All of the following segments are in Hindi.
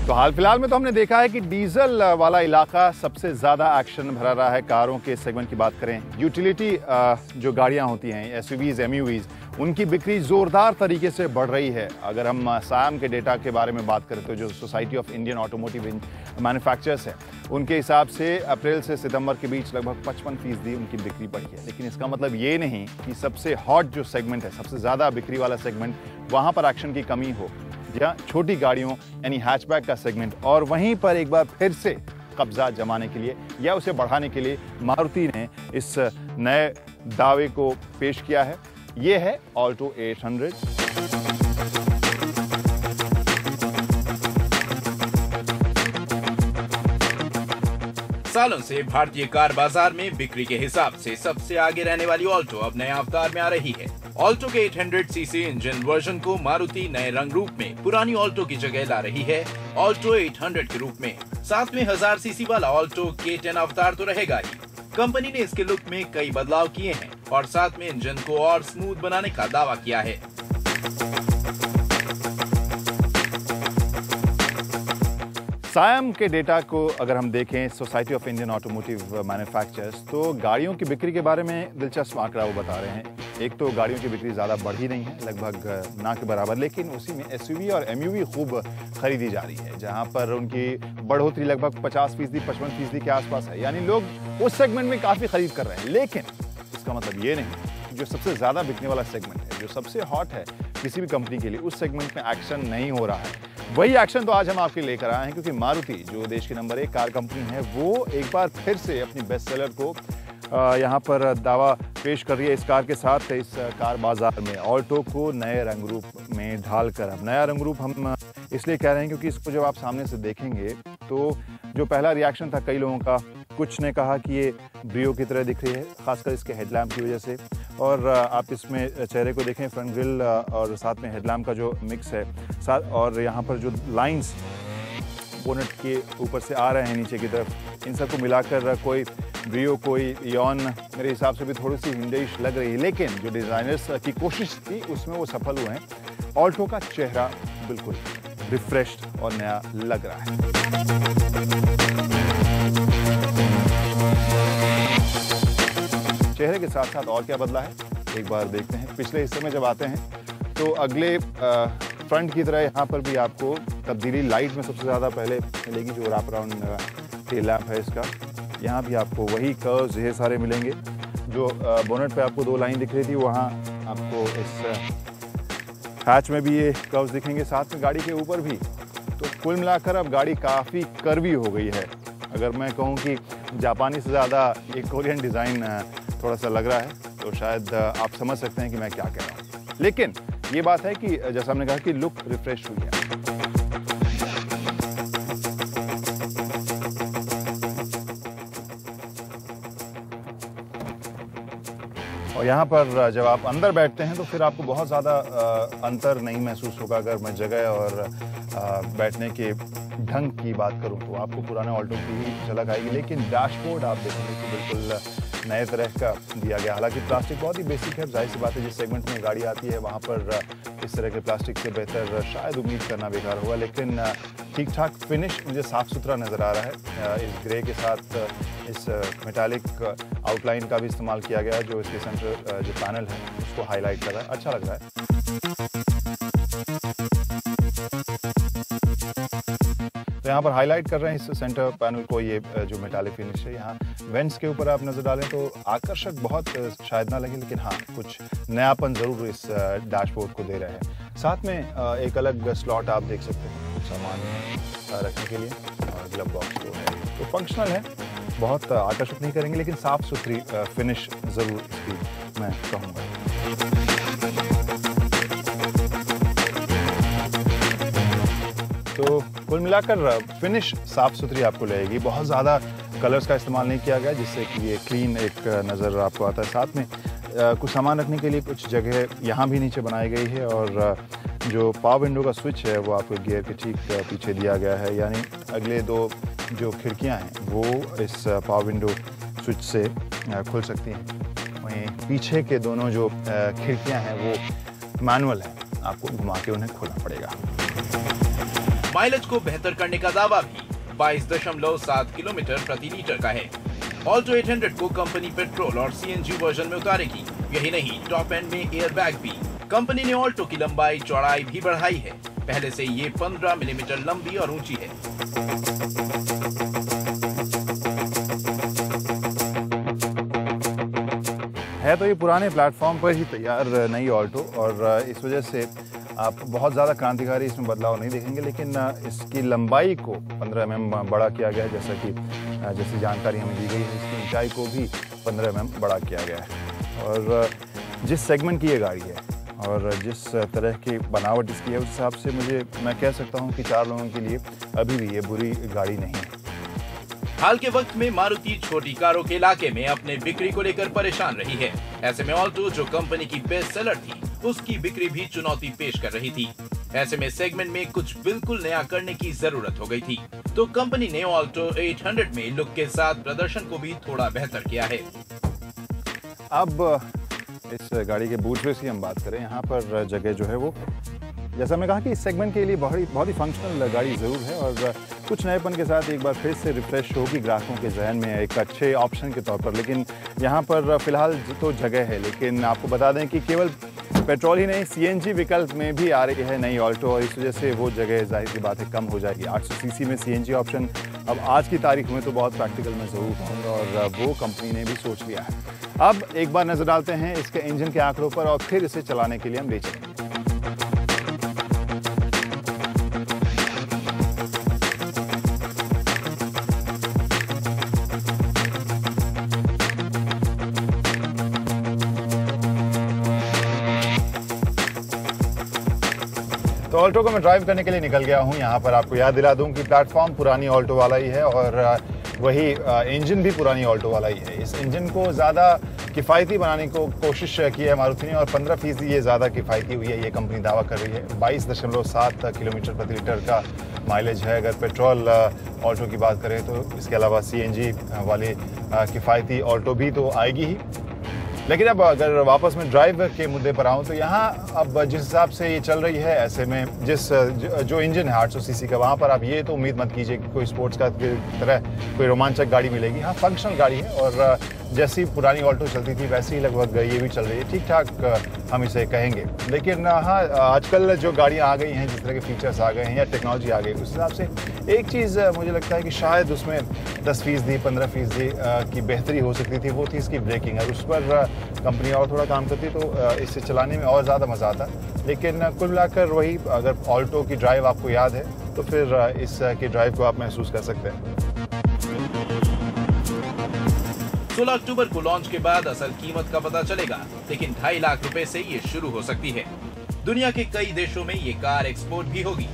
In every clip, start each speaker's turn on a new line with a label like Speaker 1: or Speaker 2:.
Speaker 1: तो हाल फिलहाल में तो हमने देखा है कि डीजल वाला इलाका सबसे ज़्यादा एक्शन भरा रहा है। कारों के सेगमेंट की बात करें, यूटिलिटी जो गाड़ियां होती हैं, एसयूवीज, एमयूवीज, उनकी बिक्री ज़ोरदार तरीके से बढ़ रही है। अगर हम साम के डेटा के बारे में बात करें तो जो society of Indian automotive manufacturers है, उनके हिसाब से अप्रैल से सितंबर के बीच लगभग 55% उनकी बिक्री बढ़ी है। लेकिन इसका मतलब ये नहीं कि सबसे हॉट जो सेगमेंट है, सबसे ज़्यादा बिक्री वाला सेगमेंट, वहाँ पर एक्शन की कमी हो। या छोटी गाड़ियों यानी हैचबैक का सेगमेंट, और वहीं पर एक बार फिर से कब्जा जमाने के लिए या उसे बढ़ाने के लिए मारुति ने इस नए दावे को पेश किया है। ये है ऑल्टो 800।
Speaker 2: सालों से भारतीय कार बाजार में बिक्री के हिसाब से सबसे आगे रहने वाली ऑल्टो अब नए अवतार में आ रही है। ऑल्टो के 800 सीसी इंजन वर्जन को मारुति नए रंग रूप में पुरानी ऑल्टो की जगह ला रही है ऑल्टो 800 के रूप में। साथ में 1000 सीसी वाला ऑल्टो K10 अवतार तो रहेगा ही। कंपनी ने इसके लुक में कई बदलाव किए हैं और साथ में इंजन को और स्मूथ बनाने का दावा किया है।
Speaker 1: सायम के डेटा को अगर हम देखें, society of Indian automotive manufacturers, तो गाड़ियों की बिक्री के बारे में दिलचस्प आंकड़ा वो बता रहे हैं। एक तो गाड़ियों की बिक्री ज़्यादा बढ़ी नहीं है, लगभग ना के बराबर, लेकिन उसी में एसयूवी और एमयूवी खूब खरीदी जा रही है, जहां पर उनकी बढ़ोतरी लगभग 50%, 55% के आसपास है। यानी लोग उस सेगमेंट में काफ़ी खरीद कर रहे हैं। लेकिन इसका मतलब ये नहीं, जो सबसे ज़्यादा बिकने वाला सेगमेंट है, जो सबसे हॉट है किसी भी कंपनी के लिए, उस सेगमेंट में एक्शन नहीं हो रहा है। वही एक्शन तो आज हम आपके लेकर आए हैं, क्योंकि मारुति जो देश की नंबर 1 कार कंपनी है, वो एक बार फिर से अपनी बेस्ट सेलर को यहाँ पर दावा पेश कर रही है इस कार के साथ। इस कार बाजार में ऑल्टो को नए रंग रूप में ढालकर, अब नया रंग रूप हम इसलिए कह रहे हैं क्योंकि इसको जब आप सामने से देखेंगे तो जो पहला रिएक्शन था कई लोगों का, कुछ ने कहा कि ये ब्रियो की तरह दिख रही है, खासकर इसके हेडलैम्प की वजह से। और आप इसमें चेहरे को देखें, फ्रंट ग्रिल और साथ में हेडलैम्प का जो मिक्स है साथ, और यहाँ पर जो लाइंस बोनेट के ऊपर से आ रहे हैं नीचे की तरफ, इन सबको मिलाकर कोई ब्रियो, कोई इयॉन मेरे हिसाब से भी थोड़ी सी हिंडिश लग रही है। लेकिन जो डिज़ाइनर्स की कोशिश थी उसमें वो सफल हुए हैं। ऑल्टो का चेहरा बिल्कुल रिफ्रेश्ड और नया लग रहा है। चेहरे के साथ साथ और क्या बदला है, एक बार देखते हैं। पिछले हिस्से में जब आते हैं तो अगले फ्रंट की तरह यहाँ पर भी आपको तब्दीली लाइट में सबसे ज़्यादा पहले मिलेगी, जो रैप अराउंड टेल लैम्प है इसका। यहाँ भी आपको वही कर्व्स ढेर सारे मिलेंगे। जो बोनेट पे आपको 2 लाइन दिख रही थी, वहाँ आपको इस हैच में भी ये कर्व्स दिखेंगे, साथ में गाड़ी के ऊपर भी। तो कुल मिलाकर अब गाड़ी काफ़ी कर्वी हो गई है। अगर मैं कहूँ कि जापानी से ज़्यादा ये कोरियन डिज़ाइन थोड़ा सा लग रहा है, तो शायद आप समझ सकते हैं कि मैं क्या कह रहा हूँ। लेकिन ये बात है कि जैसा हमने कहा कि लुक रिफ्रेश हुई है। और यहाँ पर जब आप अंदर बैठते हैं तो फिर आपको बहुत ज़्यादा अंतर नहीं महसूस होगा। अगर मैं जगह और बैठने के ढंग की बात करूँ तो आपको पुराने ऑल्टो की ही झलक आएगी। लेकिन डैशबोर्ड आप देखेंगे कि बिल्कुल नए तरह का दिया गया। हालांकि प्लास्टिक बहुत ही बेसिक है, जाहिर सी बात है, जिस सेगमेंट में गाड़ी आती है वहाँ पर इस तरह के प्लास्टिक से बेहतर शायद उम्मीद करना बेकार होगा। लेकिन ठीक ठाक फिनिश मुझे साफ़ सुथरा नज़र आ रहा है। इस ग्रे के साथ इस मेटालिक आउटलाइन का भी इस्तेमाल किया गया है, जो इसके सेंटर जो पैनल है उसको हाईलाइट कर रहा है। अच्छा लग रहा है। तो यहाँ पर हाईलाइट कर रहे हैं इस सेंटर पैनल को, ये जो मेटालिक फिनिश है। यहाँ वेंट्स के ऊपर आप नज़र डालें तो आकर्षक बहुत शायद ना लगे, लेकिन हाँ कुछ नयापन ज़रूर इस डैशबोर्ड को दे रहे हैं। साथ में एक अलग स्लॉट आप देख सकते हैं कुछ सामान रखने के लिए, और ग्लव बॉक्स जो है तो फंक्शनल है, बहुत आकर्षक नहीं करेंगे, लेकिन साफ़ सुथरी फिनिश ज़रूर इसकी मैं कहूँगा। तो कुल मिलाकर फिनिश साफ़ सुथरी आपको लगेगी। बहुत ज़्यादा कलर्स का इस्तेमाल नहीं किया गया, जिससे कि ये क्लीन एक नज़र आपको आता है। साथ में कुछ सामान रखने के लिए कुछ जगह यहाँ भी नीचे बनाई गई है, और जो पावर विंडो का स्विच है वो आपको गियर के ठीक पीछे दिया गया है। यानी अगले 2 जो खिड़कियाँ हैं वो इस पावर विंडो स्विच से खुल सकती हैं। वहीं पीछे के दोनों जो खिड़कियाँ हैं वो मैनुअल हैं, आपको घुमा के उन्हें खोलना पड़ेगा।
Speaker 2: माइलेज को बेहतर करने का दावा भी 22.7 किलोमीटर प्रति लीटर का है। ऑल्टो 800 को कंपनी पेट्रोल और सीएनजी वर्जन में उतारेगी। यही नहीं, टॉप एंड में एयरबैग भी। कंपनी ने ऑल्टो की लंबाई चौड़ाई भी बढ़ाई है। पहले से ये 15 मिलीमीटर लंबी और ऊंची है।
Speaker 1: तो ये पुराने प्लेटफॉर्म पर ही तैयार नई ऑल्टो, और इस वजह से आप बहुत ज़्यादा क्रांतिकारी इसमें बदलाव नहीं देखेंगे, लेकिन इसकी लंबाई को 15 mm बड़ा किया गया है, जैसी जानकारी हमें दी गई है। इसकी ऊंचाई को भी 15 mm बड़ा किया गया है। और जिस सेगमेंट की ये गाड़ी है और जिस तरह की बनावट इसकी है, उस हिसाब से मैं कह सकता हूँ कि 4 लोगों के लिए अभी भी ये बुरी गाड़ी नहीं है।
Speaker 2: हाल के वक्त में मारुति छोटी कारों के इलाके में अपने बिक्री को लेकर परेशान रही है। ऐसे में ऑल्टो, जो कंपनी की बेस्ट सेलर थी, उसकी बिक्री भी चुनौती पेश कर रही थी। ऐसे में सेगमेंट में कुछ बिल्कुल नया करने की जरूरत हो गई थी। तो कंपनी ने ऑल्टो 800 में लुक के साथ प्रदर्शन को भी थोड़ा बेहतर किया है।
Speaker 1: अब इस गाड़ी के बूट स्पेस की हम बात करें, यहाँ पर जगह जो है वो, जैसा मैं कहा कि इस सेगमेंट के लिए बहुत ही फंक्शनल गाड़ी ज़रूर है, और कुछ नएपन के साथ एक बार फिर से रिफ्रेश होगी ग्राहकों के जहन में एक अच्छे ऑप्शन के तौर पर। लेकिन यहाँ पर फिलहाल तो जगह है, लेकिन आपको बता दें कि केवल पेट्रोल ही नहीं, सीएनजी विकल्प में भी आ रही है नई ऑल्टो, और इस वजह से वो जगह जाहिर सी बात है कम हो जाएगी। 800 सीसी में सीएनजी ऑप्शन अब आज की तारीख में तो बहुत प्रैक्टिकल में ज़रूर होंगे, और वो कंपनी ने भी सोच लिया है। अब एक बार नज़र डालते हैं इसके इंजन के आंकड़ों पर, और फिर इसे चलाने के लिए हम ले चलेंगे। तो ऑल्टो को मैं ड्राइव करने के लिए निकल गया हूँ। यहाँ पर आपको याद दिला दूँ कि प्लेटफॉर्म पुरानी ऑल्टो वाला ही है, और वही इंजन भी पुरानी ऑल्टो वाला ही है। इस इंजन को ज़्यादा किफ़ायती बनाने को कोशिश की है मारुति ने, और 15% ये ज़्यादा किफ़ायती हुई है, ये कंपनी दावा कर रही है। 22.7 किलोमीटर प्रति लीटर का माइलेज है। अगर पेट्रोल ऑल्टो की बात करें तो इसके अलावा सीएनजी वाली किफ़ायती ऑल्टो भी तो आएगी ही। लेकिन अब अगर वापस में ड्राइव के मुद्दे पर आऊँ तो यहाँ अब जिस हिसाब से ये चल रही है, ऐसे में जो इंजन है 800 सीसी का, वहाँ पर आप ये तो उम्मीद मत कीजिए कि कोई स्पोर्ट्स कार की तरह कोई रोमांचक गाड़ी मिलेगी। हाँ, फंक्शनल गाड़ी है, और जैसी पुरानी ऑल्टो चलती थी वैसे ही लगभग ये भी चल रही है। ठीक ठाक हम इसे कहेंगे। लेकिन हाँ, आजकल जो गाड़ियाँ आ गई हैं, जिस तरह के फीचर्स आ गए हैं या टेक्नोलॉजी आ गई, उस हिसाब से एक चीज़ मुझे लगता है कि शायद उसमें 10%, 15% की बेहतरी हो सकती थी, वो थी इसकी ब्रेकिंग। और उस पर कंपनी और थोड़ा काम करती तो इसे चलाने में और ज़्यादा मज़ा आता। लेकिन कुल मिलाकर वही, अगर ऑल्टो की ड्राइव आपको याद है तो फिर इस की ड्राइव को आप महसूस कर सकते हैं।
Speaker 2: 16 अक्टूबर को लॉन्च के बाद असल कीमत का पता चलेगा, लेकिन 2.5 लाख रुपए से ये शुरू हो सकती है। दुनिया के कई देशों में ये कार एक्सपोर्ट भी होगी।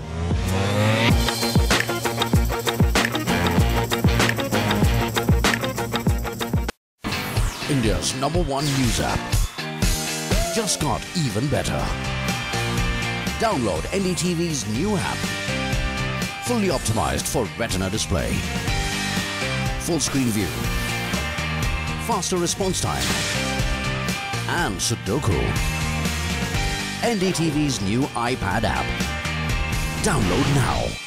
Speaker 3: India's #1 news app just got even better. Download NDTV's new app. Fully optimized for retina display. Full screen view. Faster response time. And Sudoku. NDTV's new iPad app. Download now.